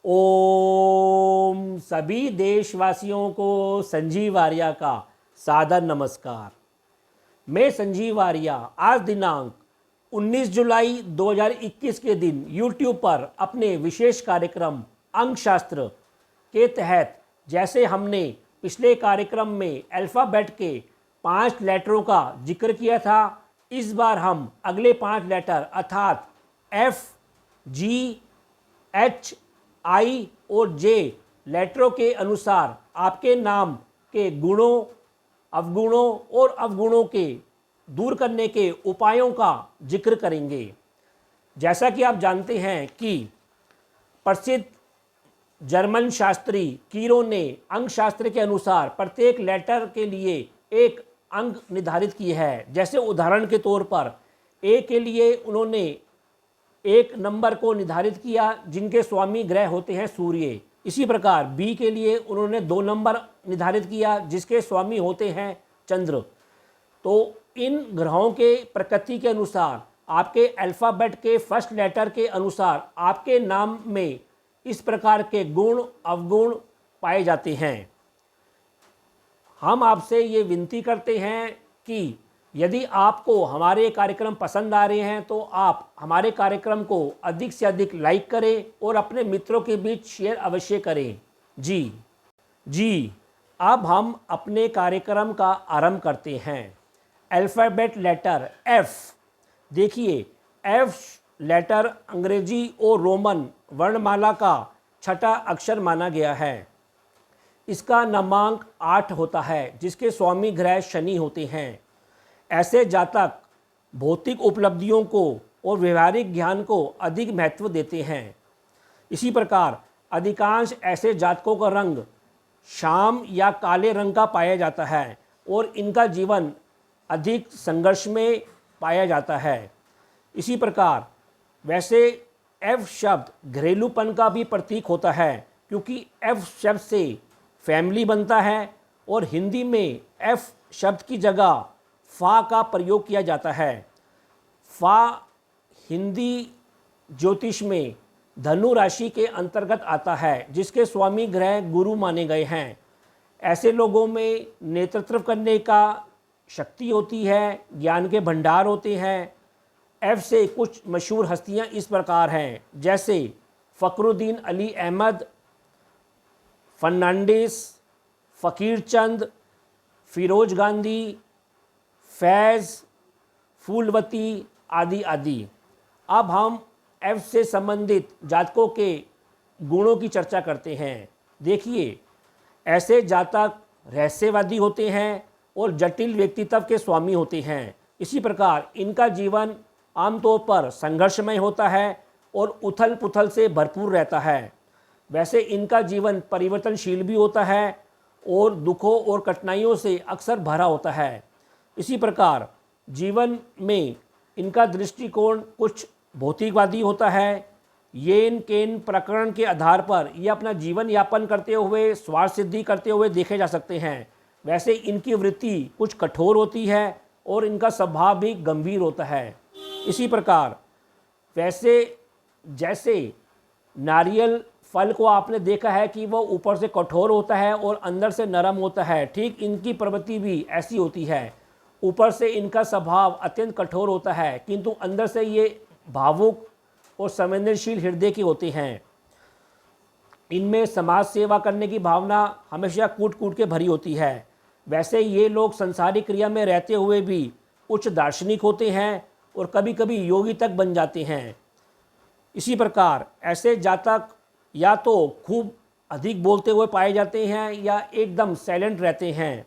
ओम सभी देशवासियों को संजीव आर्या का सादर नमस्कार। मैं संजीव आर्या आज दिनांक 19 जुलाई 2021 के दिन YouTube पर अपने विशेष कार्यक्रम अंकशास्त्र के तहत जैसे हमने पिछले कार्यक्रम में अल्फ़ाबेट के 5 लेटरों का जिक्र किया था, इस बार हम अगले 5 लेटर अर्थात F, G, H, I और J लेटरों के अनुसार आपके नाम के गुणों, अवगुणों और अवगुणों के दूर करने के उपायों का जिक्र करेंगे। जैसा कि आप जानते हैं कि प्रसिद्ध जर्मन शास्त्री कीरो ने अंक शास्त्र के अनुसार प्रत्येक लेटर के लिए एक अंक निर्धारित किए हैं। जैसे उदाहरण के तौर पर ए के लिए उन्होंने एक नंबर को निर्धारित किया जिनके स्वामी ग्रह होते हैं सूर्य। इसी प्रकार बी के लिए उन्होंने 2 नंबर निर्धारित किया जिसके स्वामी होते हैं चंद्र। तो इन ग्रहों के प्रकृति के अनुसार आपके अल्फ़ाबेट के फर्स्ट लेटर के अनुसार आपके नाम में इस प्रकार के गुण अवगुण पाए जाते हैं। हम आपसे ये विनती करते हैं कि यदि आपको हमारे कार्यक्रम पसंद आ रहे हैं तो आप हमारे कार्यक्रम को अधिक से अधिक लाइक करें और अपने मित्रों के बीच शेयर अवश्य करें। जी, अब हम अपने कार्यक्रम का आरंभ करते हैं। Alphabet letter F। देखिए, F लेटर अंग्रेजी और रोमन वर्णमाला का छठा अक्षर माना गया है। इसका क्रमांक 8 होता है जिसके स्वामी ग्रह शनि होते हैं। ऐसे जातक भौतिक उपलब्धियों को और व्यवहारिक ज्ञान को अधिक महत्व देते हैं। इसी प्रकार अधिकांश ऐसे जातकों का रंग श्याम या काले रंग का पाया जाता है और इनका जीवन अधिक संघर्ष में पाया जाता है। इसी प्रकार वैसे F शब्द घरेलूपन का भी प्रतीक होता है क्योंकि F शब्द से फैमिली बनता है और हिंदी में F शब्द की जगह फा का प्रयोग किया जाता है। फा हिंदी ज्योतिष में धनु राशि के अंतर्गत आता है जिसके स्वामी ग्रह गुरु माने गए हैं। ऐसे लोगों में नेतृत्व करने का शक्ति होती है, ज्ञान के भंडार होते हैं। F से कुछ मशहूर हस्तियां इस प्रकार हैं जैसे फ़खरुद्दीन अली अहमद, फर्नांडिस, फ़कीर चंद, फिरोज गांधी, फैज़, फूलवती आदि आदि। अब हम F से संबंधित जातकों के गुणों की चर्चा करते हैं। देखिए, ऐसे जातक रहस्यवादी होते हैं और जटिल व्यक्तित्व के स्वामी होते हैं। इसी प्रकार इनका जीवन आमतौर पर संघर्षमय होता है और उथल पुथल से भरपूर रहता है। वैसे इनका जीवन परिवर्तनशील भी होता है और दुखों और कठिनाइयों से अक्सर भरा होता है। इसी प्रकार जीवन में इनका दृष्टिकोण कुछ भौतिकवादी होता है। येन केन प्रकरण के आधार पर ये अपना जीवन यापन करते हुए स्वार्थ सिद्धि करते हुए देखे जा सकते हैं। वैसे इनकी वृत्ति कुछ कठोर होती है और इनका स्वभाव भी गंभीर होता है। इसी प्रकार वैसे जैसे नारियल फल को आपने देखा है कि वो ऊपर से कठोर होता है और अंदर से नरम होता है, ठीक इनकी प्रवृत्ति भी ऐसी होती है। ऊपर से इनका स्वभाव अत्यंत कठोर होता है किंतु अंदर से ये भावुक और संवेदनशील हृदय के होते हैं। इनमें समाज सेवा करने की भावना हमेशा कूट कूट के भरी होती है। वैसे ये लोग संसारिक क्रिया में रहते हुए भी उच्च दार्शनिक होते हैं और कभी कभी योगी तक बन जाते हैं। इसी प्रकार ऐसे जातक या तो खूब अधिक बोलते हुए पाए जाते हैं या एकदम साइलेंट रहते हैं।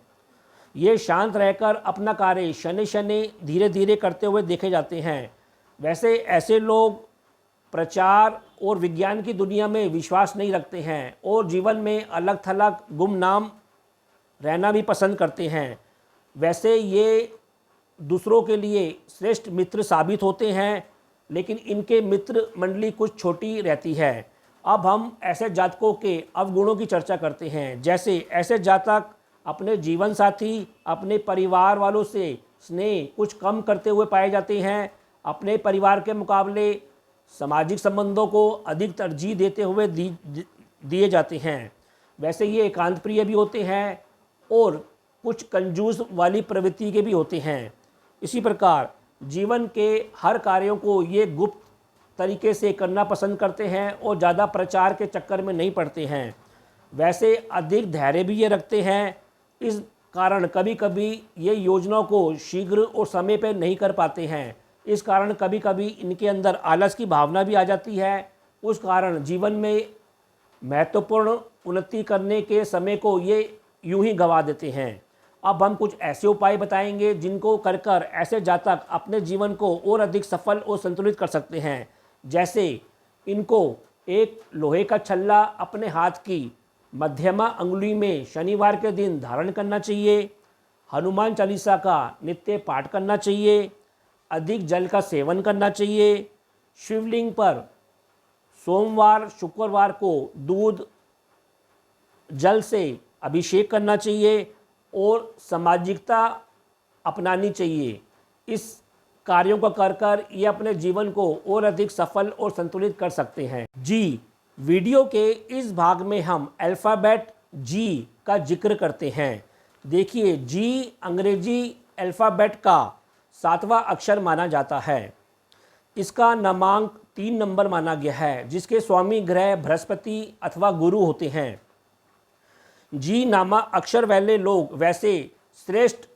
ये शांत रहकर अपना कार्य शनि शनि धीरे धीरे करते हुए देखे जाते हैं। वैसे ऐसे लोग प्रचार और विज्ञान की दुनिया में विश्वास नहीं रखते हैं और जीवन में अलग थलग गुमनाम रहना भी पसंद करते हैं। वैसे ये दूसरों के लिए श्रेष्ठ मित्र साबित होते हैं लेकिन इनके मित्र मंडली कुछ छोटी रहती है। अब हम ऐसे जातकों के अवगुणों की चर्चा करते हैं। जैसे ऐसे जातक अपने जीवन साथी, अपने परिवार वालों से स्नेह कुछ कम करते हुए पाए जाते हैं। अपने परिवार के मुकाबले सामाजिक संबंधों को अधिक तरजीह देते हुए दिए जाते हैं। वैसे ये एकांत प्रिय भी होते हैं और कुछ कंजूस वाली प्रवृत्ति के भी होते हैं। इसी प्रकार जीवन के हर कार्यों को ये गुप्त तरीके से करना पसंद करते हैं और ज़्यादा प्रचार के चक्कर में नहीं पड़ते हैं। वैसे अधिक धैर्य भी ये रखते हैं। इस कारण कभी कभी ये योजनाओं को शीघ्र और समय पर नहीं कर पाते हैं। इस कारण कभी कभी इनके अंदर आलस की भावना भी आ जाती है। उस कारण जीवन में महत्वपूर्ण उन्नति करने के समय को ये यूं ही गंवा देते हैं। अब हम कुछ ऐसे उपाय बताएंगे जिनको कर कर ऐसे जातक अपने जीवन को और अधिक सफल और संतुलित कर सकते हैं। जैसे इनको एक लोहे का छल्ला अपने हाथ की मध्यमा अंगुली में शनिवार के दिन धारण करना चाहिए। हनुमान चालीसा का नित्य पाठ करना चाहिए। अधिक जल का सेवन करना चाहिए। शिवलिंग पर सोमवार शुक्रवार को दूध जल से अभिषेक करना चाहिए और सामाजिकता अपनानी चाहिए। इस कार्यों को कर कर ये अपने जीवन को और अधिक सफल और संतुलित कर सकते हैं। जी, वीडियो के इस भाग में हम अल्फ़ाबेट जी का जिक्र करते हैं। देखिए, जी अंग्रेजी अल्फ़ाबेट का 7वां अक्षर माना जाता है। इसका नामांक 3 नंबर माना गया है, जिसके स्वामी ग्रह बृहस्पति अथवा गुरु होते हैं। जी नामक अक्षर वाले लोग वैसे श्रेष्ठ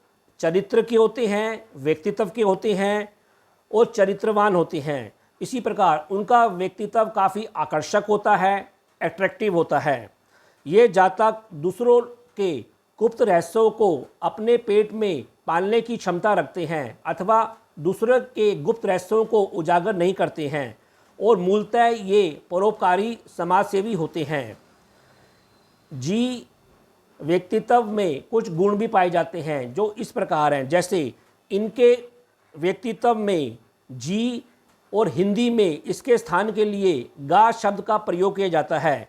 चरित्र के होते हैं, व्यक्तित्व के होते हैं और चरित्रवान होते हैं। इसी प्रकार उनका व्यक्तित्व काफ़ी आकर्षक होता है, अट्रैक्टिव होता है। ये जातक दूसरों के गुप्त रहस्यों को अपने पेट में पालने की क्षमता रखते हैं अथवा दूसरों के गुप्त रहस्यों को उजागर नहीं करते हैं और मूलतः ये परोपकारी समाजसेवी होते हैं। जी व्यक्तित्व में कुछ गुण भी पाए जाते हैं जो इस प्रकार हैं। जैसे इनके व्यक्तित्व में जी और हिंदी में इसके स्थान के लिए गा शब्द का प्रयोग किया जाता है,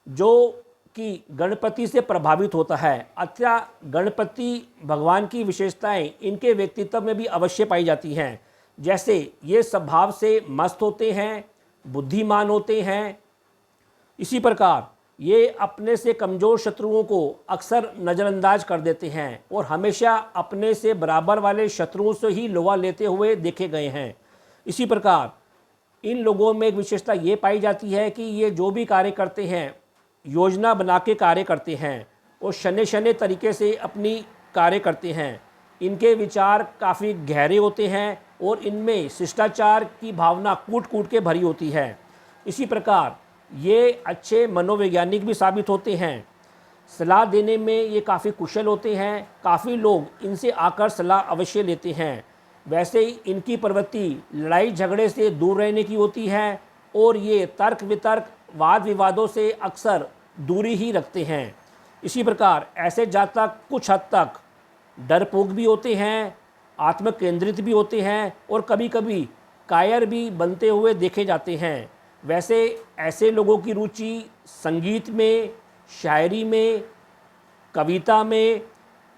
जो कि गणपति से प्रभावित होता है। अतः गणपति भगवान की विशेषताएं इनके व्यक्तित्व में भी अवश्य पाई जाती हैं। जैसे ये स्वभाव से मस्त होते हैं, बुद्धिमान होते हैं। इसी प्रकार ये अपने से कमज़ोर शत्रुओं को अक्सर नज़रअंदाज कर देते हैं और हमेशा अपने से बराबर वाले शत्रुओं से ही लोहा लेते हुए देखे गए हैं। इसी प्रकार इन लोगों में एक विशेषता ये पाई जाती है कि ये जो भी कार्य करते हैं योजना बना के कार्य करते हैं और शने तरीके से अपनी कार्य करते हैं। इनके विचार काफ़ी गहरे होते हैं और इनमें शिष्टाचार की भावना कूट कूट के भरी होती है। इसी प्रकार ये अच्छे मनोवैज्ञानिक भी साबित होते हैं। सलाह देने में ये काफ़ी कुशल होते हैं। काफ़ी लोग इनसे आकर सलाह अवश्य लेते हैं। वैसे ही इनकी प्रवृत्ति लड़ाई झगड़े से दूर रहने की होती है और ये तर्क वितर्क वाद विवादों से अक्सर दूरी ही रखते हैं। इसी प्रकार ऐसे जातक कुछ हद तक डरपोक भी होते हैं, आत्मकेंद्रित भी होते हैं और कभी कभी कायर भी बनते हुए देखे जाते हैं। वैसे ऐसे लोगों की रुचि संगीत में, शायरी में, कविता में,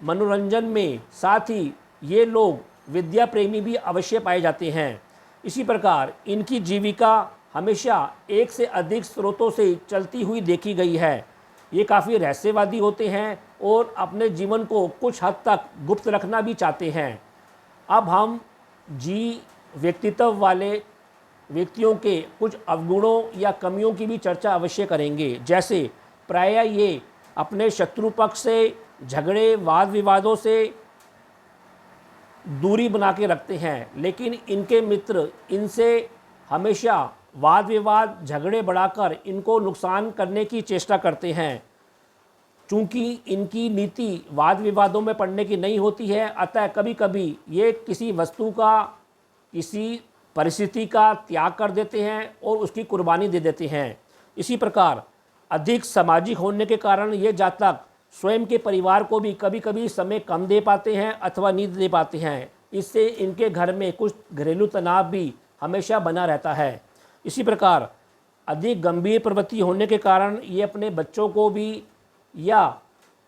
मनोरंजन में, साथ ही ये लोग विद्या प्रेमी भी अवश्य पाए जाते हैं। इसी प्रकार इनकी जीविका हमेशा एक से अधिक स्रोतों से चलती हुई देखी गई है। ये काफ़ी रहस्यवादी होते हैं और अपने जीवन को कुछ हद तक गुप्त रखना भी चाहते हैं। अब हम जी व्यक्तित्व वाले व्यक्तियों के कुछ अवगुणों या कमियों की भी चर्चा अवश्य करेंगे। जैसे प्रायः ये अपने शत्रु पक्ष से झगड़े वाद विवादों से दूरी बना के रखते हैं, लेकिन इनके मित्र इनसे हमेशा वाद विवाद झगड़े बढ़ाकर इनको नुकसान करने की चेष्टा करते हैं। चूँकि इनकी नीति वाद विवादों में पड़ने की नहीं होती है, अतः कभी कभी ये किसी वस्तु का, किसी परिस्थिति का त्याग कर देते हैं और उसकी कुर्बानी दे देते हैं। इसी प्रकार अधिक सामाजिक होने के कारण ये जातक स्वयं के परिवार को भी कभी कभी समय कम दे पाते हैं अथवा नहीं दे पाते हैं। इससे इनके घर में कुछ घरेलू तनाव भी हमेशा बना रहता है। इसी प्रकार अधिक गंभीर प्रवृत्ति होने के कारण ये अपने बच्चों को भी या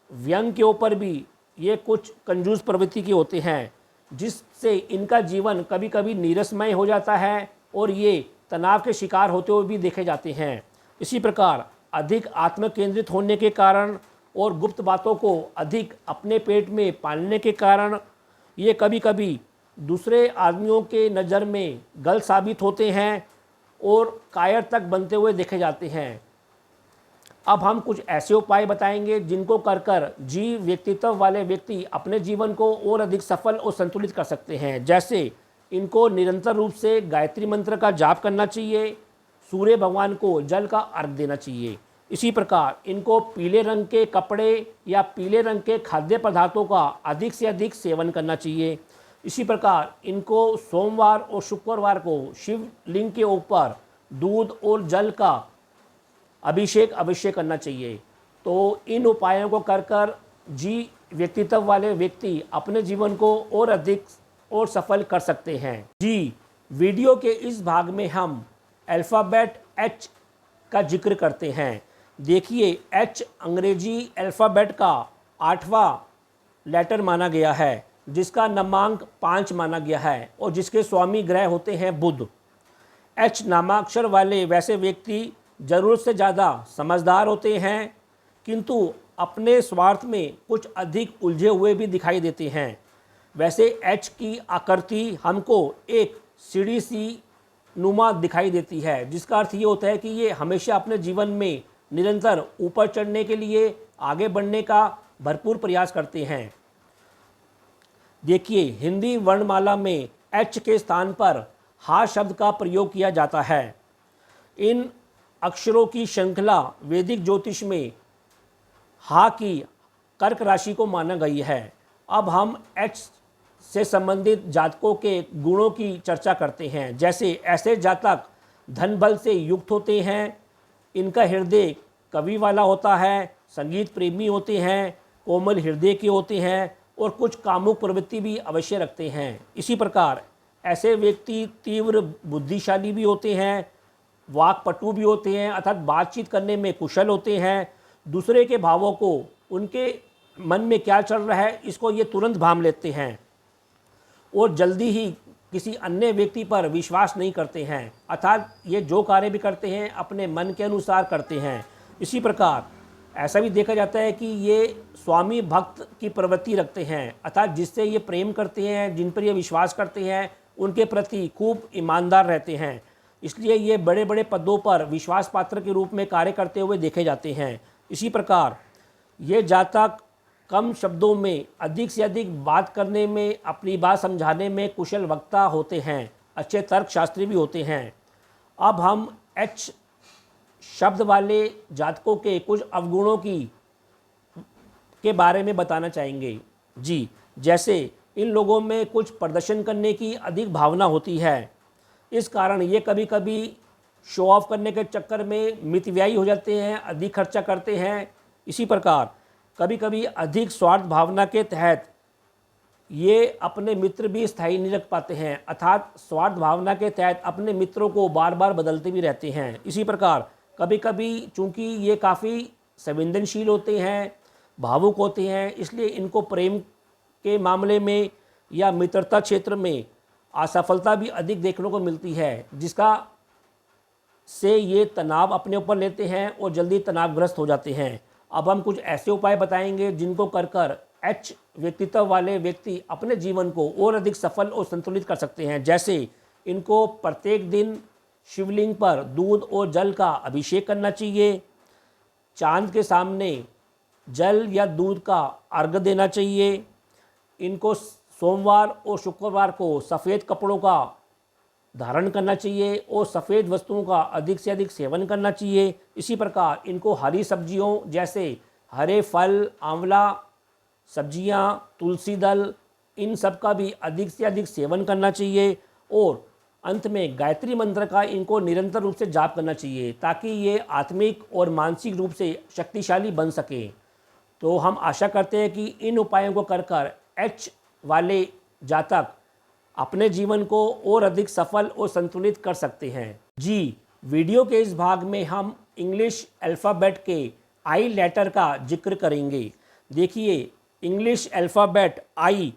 व्यंग के ऊपर भी ये कुछ कंजूस प्रवृत्ति के होते हैं, जिससे इनका जीवन कभी कभी नीरसमय हो जाता है और ये तनाव के शिकार होते हुए भी देखे जाते हैं। इसी प्रकार अधिक आत्म केंद्रित होने के कारण और गुप्त बातों को अधिक अपने पेट में पालने के कारण ये कभी कभी दूसरे आदमियों के नज़र में गलत साबित होते हैं और कायर तक बनते हुए देखे जाते हैं। अब हम कुछ ऐसे उपाय बताएंगे जिनको कर जीव व्यक्तित्व वाले व्यक्ति अपने जीवन को और अधिक सफल और संतुलित कर सकते हैं। जैसे इनको निरंतर रूप से गायत्री मंत्र का जाप करना चाहिए, सूर्य भगवान को जल का अर्घ देना चाहिए। इसी प्रकार इनको पीले रंग के कपड़े या पीले रंग के खाद्य पदार्थों का अधिक से अधिक सेवन करना चाहिए। इसी प्रकार इनको सोमवार और शुक्रवार को शिवलिंग के ऊपर दूध और जल का अभिषेक अवश्य करना चाहिए। तो इन उपायों को कर जी व्यक्तित्व वाले व्यक्ति अपने जीवन को और अधिक और सफल कर सकते हैं। जी, वीडियो के इस भाग में हम अल्फ़ाबेट एच का जिक्र करते हैं। देखिए, एच अंग्रेजी अल्फ़ाबेट का 8वां लेटर माना गया है, जिसका क्रमांक 5 माना गया है और जिसके स्वामी ग्रह होते हैं बुध। एच नामाक्षर वाले वैसे व्यक्ति ज़रूरत से ज़्यादा समझदार होते हैं, किंतु अपने स्वार्थ में कुछ अधिक उलझे हुए भी दिखाई देते हैं। वैसे एच की आकृति हमको एक सीढ़ी सी नुमा दिखाई देती है, जिसका अर्थ ये होता है कि ये हमेशा अपने जीवन में निरंतर ऊपर चढ़ने के लिए, आगे बढ़ने का भरपूर प्रयास करते हैं। देखिए, हिंदी वर्णमाला में एच के स्थान पर हा शब्द का प्रयोग किया जाता है। इन अक्षरों की श्रृंखला वैदिक ज्योतिष में हा की कर्क राशि को माना गई है। अब हम एच से संबंधित जातकों के गुणों की चर्चा करते हैं। जैसे ऐसे जातक धन बल से युक्त होते हैं, इनका हृदय कवि वाला होता है, संगीत प्रेमी होते हैं, कोमल हृदय के होते हैं और कुछ कामुक प्रवृत्ति भी अवश्य रखते हैं। इसी प्रकार ऐसे व्यक्ति तीव्र बुद्धिशाली भी होते हैं, वाक्पटु भी होते हैं, अर्थात बातचीत करने में कुशल होते हैं। दूसरे के भावों को, उनके मन में क्या चल रहा है, इसको ये तुरंत भांप लेते हैं और जल्दी ही किसी अन्य व्यक्ति पर विश्वास नहीं करते हैं। अर्थात ये जो कार्य भी करते हैं अपने मन के अनुसार करते हैं। इसी प्रकार ऐसा भी देखा जाता है कि ये स्वामी भक्त की प्रवृत्ति रखते हैं, अर्थात जिससे ये प्रेम करते हैं, जिन पर ये विश्वास करते हैं, उनके प्रति खूब ईमानदार रहते हैं। इसलिए ये बड़े बड़े पदों पर विश्वास पात्र के रूप में कार्य करते हुए देखे जाते हैं। इसी प्रकार ये जातक कम शब्दों में अधिक से अधिक बात करने में, अपनी बात समझाने में कुशल वक्ता होते हैं, अच्छे तर्कशास्त्री भी होते हैं। अब हम एच शब्द वाले जातकों के कुछ अवगुणों के बारे में बताना चाहेंगे। जी, जैसे इन लोगों में कुछ प्रदर्शन करने की अधिक भावना होती है। इस कारण ये कभी कभी शो ऑफ करने के चक्कर में मितव्ययी हो जाते हैं, अधिक खर्चा करते हैं। इसी प्रकार कभी कभी अधिक स्वार्थ भावना के तहत ये अपने मित्र भी स्थायी नहीं रख पाते हैं, अर्थात स्वार्थ भावना के तहत अपने मित्रों को बार बार बदलते भी रहते हैं। इसी प्रकार कभी कभी चूँकि ये काफ़ी संवेदनशील होते हैं, भावुक होते हैं, इसलिए इनको प्रेम के मामले में या मित्रता क्षेत्र में असफलता भी अधिक देखने को मिलती है, जिसका से ये तनाव अपने ऊपर लेते हैं और जल्दी तनावग्रस्त हो जाते हैं। अब हम कुछ ऐसे उपाय बताएंगे जिनको कर एच व्यक्तित्व वाले व्यक्ति अपने जीवन को और अधिक सफल और संतुलित कर सकते हैं। जैसे इनको प्रत्येक दिन शिवलिंग पर दूध और जल का अभिषेक करना चाहिए, चांद के सामने जल या दूध का अर्घ देना चाहिए। इनको सोमवार और शुक्रवार को सफ़ेद कपड़ों का धारण करना चाहिए और सफ़ेद वस्तुओं का अधिक से अधिक सेवन करना चाहिए। इसी प्रकार इनको हरी सब्जियों जैसे हरे फल, आंवला सब्जियां, तुलसी दल, इन सब का भी अधिक से अधिक सेवन करना चाहिए और अंत में गायत्री मंत्र का इनको निरंतर रूप से जाप करना चाहिए, ताकि ये आत्मिक और मानसिक रूप से शक्तिशाली बन सके। तो हम आशा करते हैं कि इन उपायों को कर एच वाले जातक अपने जीवन को और अधिक सफल और संतुलित कर सकते हैं। जी, वीडियो के इस भाग में हम इंग्लिश अल्फ़ाबेट के आई लेटर का जिक्र करेंगे। देखिए, इंग्लिश अल्फ़ाबेट आई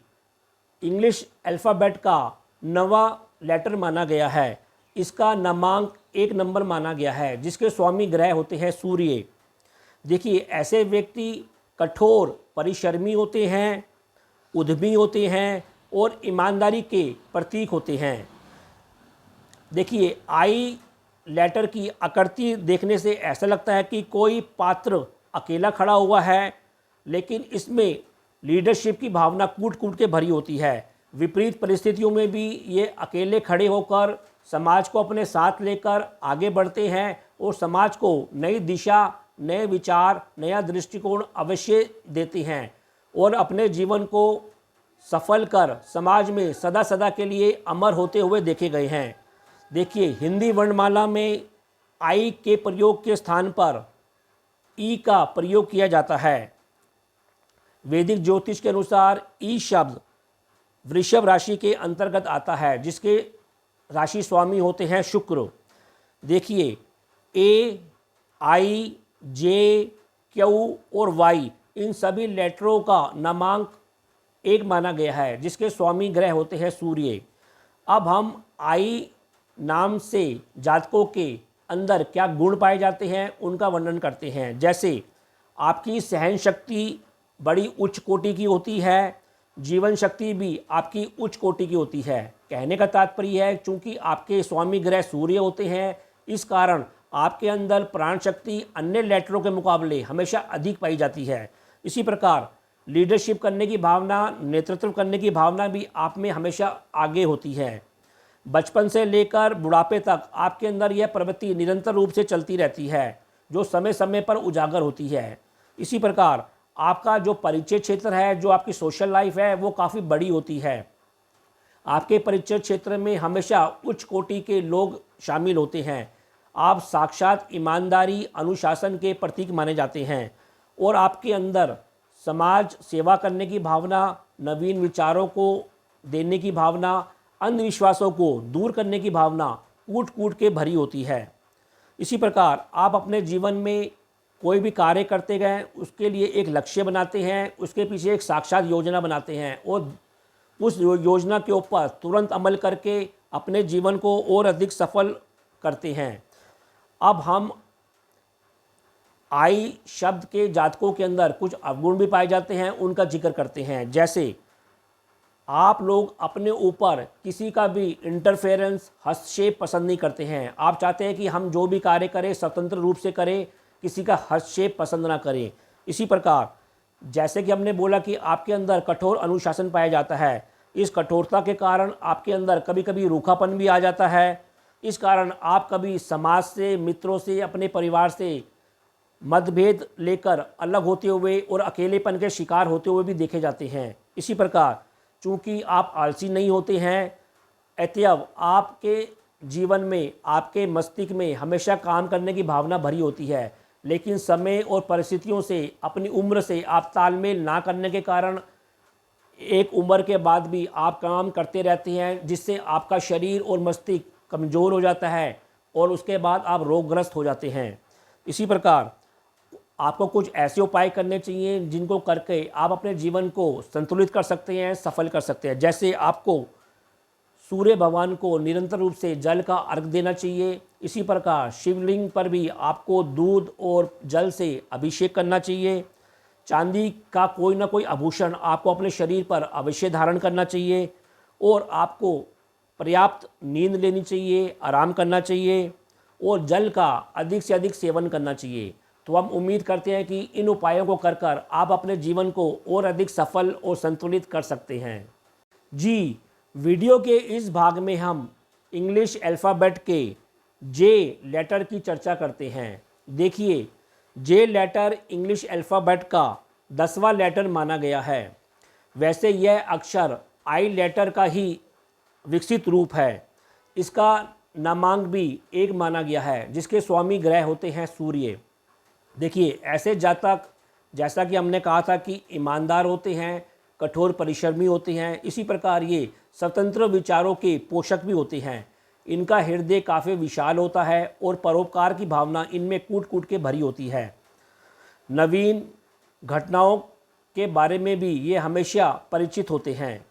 इंग्लिश अल्फ़ाबेट का 9वां लेटर माना गया है। इसका नामांक 1 नंबर माना गया है, जिसके स्वामी ग्रह होते हैं सूर्य। देखिए, ऐसे व्यक्ति कठोर परिश्रमी होते हैं, उद्यमी होते हैं और ईमानदारी के प्रतीक होते हैं। देखिए, आई लेटर की आकृति देखने से ऐसा लगता है कि कोई पात्र अकेला खड़ा हुआ है, लेकिन इसमें लीडरशिप की भावना कूट कूट के भरी होती है। विपरीत परिस्थितियों में भी ये अकेले खड़े होकर समाज को अपने साथ लेकर आगे बढ़ते हैं और समाज को नई दिशा, नए विचार, नया दृष्टिकोण अवश्य देते हैं और अपने जीवन को सफल कर समाज में सदा सदा के लिए अमर होते हुए देखे गए हैं। देखिए, हिंदी वर्णमाला में आई के प्रयोग के स्थान पर ई का प्रयोग किया जाता है। वैदिक ज्योतिष के अनुसार ई शब्द वृषभ राशि के अंतर्गत आता है, जिसके राशि स्वामी होते हैं शुक्र। देखिए, ए, आई, जे, क्यू और वाई, इन सभी लेटरों का नामांक 1 माना गया है, जिसके स्वामी ग्रह होते हैं सूर्य। अब हम आई नाम से जातकों के अंदर क्या गुण पाए जाते हैं उनका वर्णन करते हैं। जैसे आपकी सहन शक्ति बड़ी उच्च कोटि की होती है, जीवन शक्ति भी आपकी उच्च कोटि की होती है। कहने का तात्पर्य है, चूंकि आपके स्वामी ग्रह सूर्य होते हैं, इस कारण आपके अंदर प्राण शक्ति अन्य लेटरों के मुकाबले हमेशा अधिक पाई जाती है। इसी प्रकार लीडरशिप करने की भावना, नेतृत्व करने की भावना भी आप में हमेशा आगे होती है। बचपन से लेकर बुढ़ापे तक आपके अंदर यह प्रवृत्ति निरंतर रूप से चलती रहती है, जो समय समय पर उजागर होती है। इसी प्रकार आपका जो परिचय क्षेत्र है, जो आपकी सोशल लाइफ है, वो काफ़ी बड़ी होती है। आपके परिचय क्षेत्र में हमेशा उच्च कोटि के लोग शामिल होते हैं। आप साक्षात ईमानदारी, अनुशासन के प्रतीक माने जाते हैं और आपके अंदर समाज सेवा करने की भावना, नवीन विचारों को देने की भावना, अंधविश्वासों को दूर करने की भावना कूट कूट के भरी होती है। इसी प्रकार आप अपने जीवन में कोई भी कार्य करते गए, उसके लिए एक लक्ष्य बनाते हैं, उसके पीछे एक साक्षात योजना बनाते हैं और उस योजना के ऊपर तुरंत अमल करके अपने जीवन को और अधिक सफल करते हैं। अब हम आई शब्द के जातकों के अंदर कुछ अवगुण भी पाए जाते हैं, उनका जिक्र करते हैं। जैसे आप लोग अपने ऊपर किसी का भी इंटरफेरेंस, हस्तक्षेप पसंद नहीं करते हैं। आप चाहते हैं कि हम जो भी कार्य करें स्वतंत्र रूप से करें, किसी का हस्तक्षेप पसंद ना करें। इसी प्रकार जैसे कि हमने बोला कि आपके अंदर कठोर अनुशासन पाया जाता है, इस कठोरता के कारण आपके अंदर कभी कभी रूखापन भी आ जाता है। इस कारण आप कभी समाज से, मित्रों से, अपने परिवार से मतभेद लेकर अलग होते हुए और अकेलेपन के शिकार होते हुए भी देखे जाते हैं। इसी प्रकार चूँकि आप आलसी नहीं होते हैं, अतएव आपके जीवन में, आपके मस्तिष्क में हमेशा काम करने की भावना भरी होती है, लेकिन समय और परिस्थितियों से, अपनी उम्र से आप तालमेल ना करने के कारण एक उम्र के बाद भी आप काम करते रहते हैं, जिससे आपका शरीर और मस्तिष्क कमज़ोर हो जाता है और उसके बाद आप रोगग्रस्त हो जाते हैं। इसी प्रकार आपको कुछ ऐसे उपाय करने चाहिए जिनको करके आप अपने जीवन को संतुलित कर सकते हैं, सफल कर सकते हैं। जैसे आपको सूर्य भगवान को निरंतर रूप से जल का अर्घ देना चाहिए। इसी प्रकार शिवलिंग पर भी आपको दूध और जल से अभिषेक करना चाहिए। चांदी का कोई ना कोई आभूषण आपको अपने शरीर पर अवश्य धारण करना चाहिए और आपको पर्याप्त नींद लेनी चाहिए, आराम करना चाहिए और जल का अधिक से अधिक सेवन करना चाहिए। तो हम उम्मीद करते हैं कि इन उपायों को कर कर आप अपने जीवन को और अधिक सफल और संतुलित कर सकते हैं। जी, वीडियो के इस भाग में हम इंग्लिश अल्फ़ाबेट के जे लेटर की चर्चा करते हैं। देखिए, जे लेटर इंग्लिश अल्फ़ाबेट का 10वां लेटर माना गया है। वैसे यह अक्षर आई लेटर का ही विकसित रूप है। इसका नामांक भी 1 माना गया है, जिसके स्वामी ग्रह होते हैं सूर्य। देखिए, ऐसे जातक, जैसा कि हमने कहा था कि ईमानदार होते हैं, कठोर परिश्रमी होते हैं, इसी प्रकार ये स्वतंत्र विचारों के पोषक भी होते हैं। इनका हृदय काफ़ी विशाल होता है और परोपकार की भावना इनमें कूट कूट के भरी होती है। नवीन घटनाओं के बारे में भी ये हमेशा परिचित होते हैं।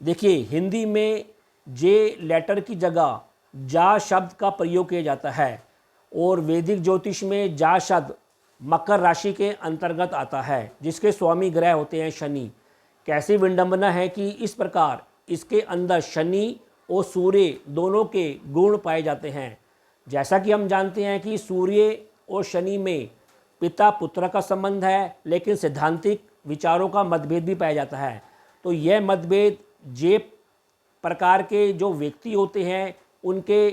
देखिए, हिंदी में जे लेटर की जगह जा शब्द का प्रयोग किया जाता है और वैदिक ज्योतिष में जा शब्द मकर राशि के अंतर्गत आता है, जिसके स्वामी ग्रह होते हैं शनि। कैसी विडंबना है कि इस प्रकार इसके अंदर शनि और सूर्य दोनों के गुण पाए जाते हैं। जैसा कि हम जानते हैं कि सूर्य और शनि में पिता पुत्र का संबंध है, लेकिन सैद्धांतिक विचारों का मतभेद भी पाया जाता है। तो यह मतभेद जे प्रकार के जो व्यक्ति होते हैं उनके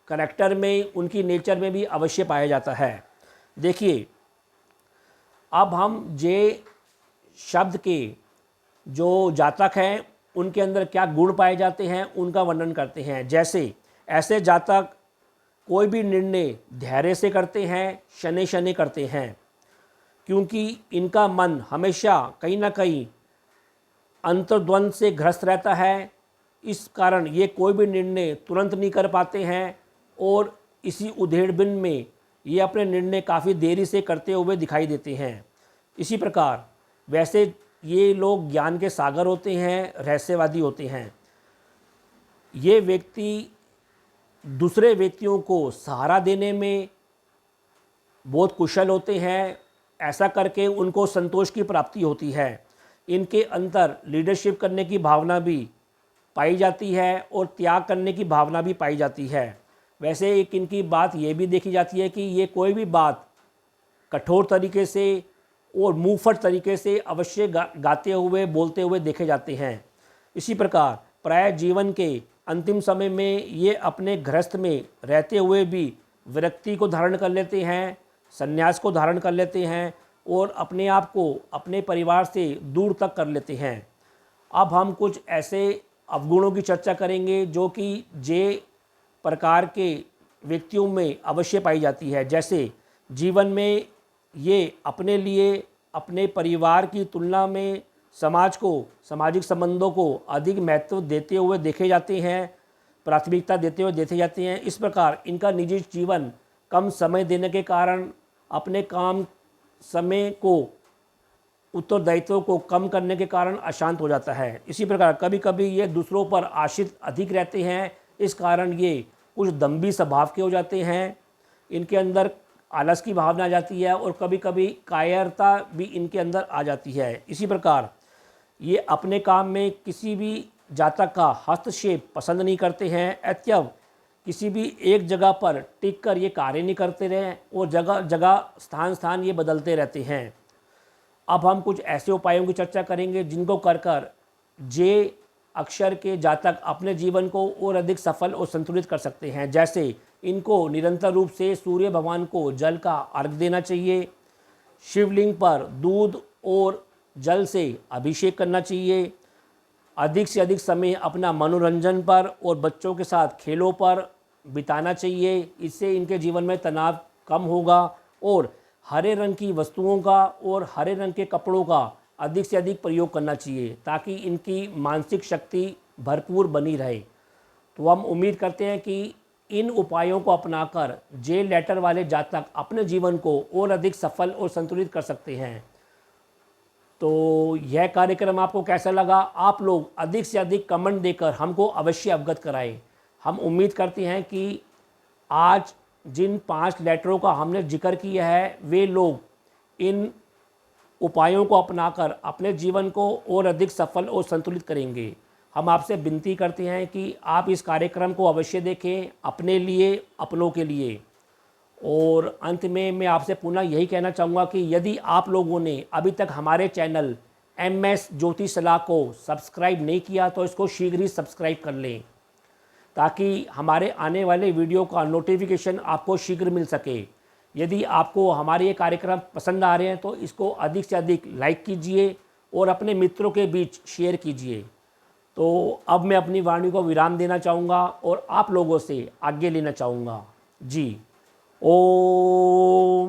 करैक्टर में, उनकी नेचर में भी अवश्य पाया जाता है। देखिए, अब हम जे शब्द के जो जातक हैं उनके अंदर क्या गुण पाए जाते हैं उनका वर्णन करते हैं। जैसे ऐसे जातक कोई भी निर्णय धैर्य से करते हैं, शनि शनि करते हैं, क्योंकि इनका मन हमेशा कहीं ना कहीं अंतर्द्वंद से ग्रस्त रहता है। इस कारण ये कोई भी निर्णय तुरंत नहीं कर पाते हैं और इसी उधेड़बुन में ये अपने निर्णय काफ़ी देरी से करते हुए दिखाई देते हैं। इसी प्रकार वैसे ये लोग ज्ञान के सागर होते हैं, रहस्यवादी होते हैं। ये व्यक्ति दूसरे व्यक्तियों को सहारा देने में बहुत कुशल होते हैं। ऐसा करके उनको संतोष की प्राप्ति होती है। इनके अंदर लीडरशिप करने की भावना भी पाई जाती है और त्याग करने की भावना भी पाई जाती है। वैसे एक इनकी बात ये भी देखी जाती है कि ये कोई भी बात कठोर तरीके से और मुंहफट तरीके से अवश्य गाते हुए, बोलते हुए देखे जाते हैं। इसी प्रकार प्राय जीवन के अंतिम समय में ये अपने गृहस्थ में रहते हुए भी विरक्ति को धारण कर लेते हैं, संन्यास को धारण कर लेते हैं और अपने आप को अपने परिवार से दूर तक कर लेते हैं। अब हम कुछ ऐसे अवगुणों की चर्चा करेंगे जो कि जे प्रकार के व्यक्तियों में अवश्य पाई जाती है। जैसे जीवन में ये अपने लिए, अपने परिवार की तुलना में समाज को, सामाजिक संबंधों को अधिक महत्व देते हुए देखे जाते हैं, प्राथमिकता देते हुए देखे जाते हैं। इस प्रकार इनका निजी जीवन कम समय देने के कारण अपने काम समय को, उत्तरदायित्व को कम करने के कारण अशांत हो जाता है। इसी प्रकार कभी कभी ये दूसरों पर आश्रित अधिक रहते हैं। इस कारण ये कुछ दम्भी स्वभाव के हो जाते हैं। इनके अंदर आलस की भावना आ जाती है और कभी कभी कायरता भी इनके अंदर आ जाती है। इसी प्रकार ये अपने काम में किसी भी जातक का हस्तक्षेप पसंद नहीं करते हैं। अतएव किसी भी एक जगह पर टिक कर ये कार्य नहीं करते रहे और जगह जगह, स्थान स्थान ये बदलते रहते हैं। अब हम कुछ ऐसे उपायों की चर्चा करेंगे जिनको कर जे अक्षर के जातक अपने जीवन को और अधिक सफल और संतुलित कर सकते हैं। जैसे इनको निरंतर रूप से सूर्य भगवान को जल का अर्घ देना चाहिए, शिवलिंग पर दूध और जल से अभिषेक करना चाहिए, अधिक से अधिक समय अपना मनोरंजन पर और बच्चों के साथ खेलों पर बिताना चाहिए। इससे इनके जीवन में तनाव कम होगा और हरे रंग की वस्तुओं का और हरे रंग के कपड़ों का अधिक से अधिक प्रयोग करना चाहिए ताकि इनकी मानसिक शक्ति भरपूर बनी रहे। तो हम उम्मीद करते हैं कि इन उपायों को अपनाकर जे लेटर वाले जातक अपने जीवन को और अधिक सफल और संतुलित कर सकते हैं। तो यह कार्यक्रम आपको कैसा लगा? आप लोग अधिक से अधिक कमेंट देकर हमको अवश्य अवगत कराएं। हम उम्मीद करते हैं कि आज जिन 5 लेटरों का हमने जिक्र किया है वे लोग इन उपायों को अपनाकर अपने जीवन को और अधिक सफल और संतुलित करेंगे। हम आपसे विनती करते हैं कि आप इस कार्यक्रम को अवश्य देखें, अपने लिए, अपनों के लिए। और अंत में मैं आपसे पुनः यही कहना चाहूँगा कि यदि आप लोगों ने अभी तक हमारे चैनल MS ज्योतिष सलाह को सब्सक्राइब नहीं किया तो इसको शीघ्र ही सब्सक्राइब कर लें ताकि हमारे आने वाले वीडियो का नोटिफिकेशन आपको शीघ्र मिल सके। यदि आपको हमारे ये कार्यक्रम पसंद आ रहे हैं तो इसको अधिक से अधिक लाइक कीजिए और अपने मित्रों के बीच शेयर कीजिए। तो अब मैं अपनी वाणी को विराम देना चाहूँगा और आप लोगों से आज्ञा लेना चाहूँगा। जी ओम।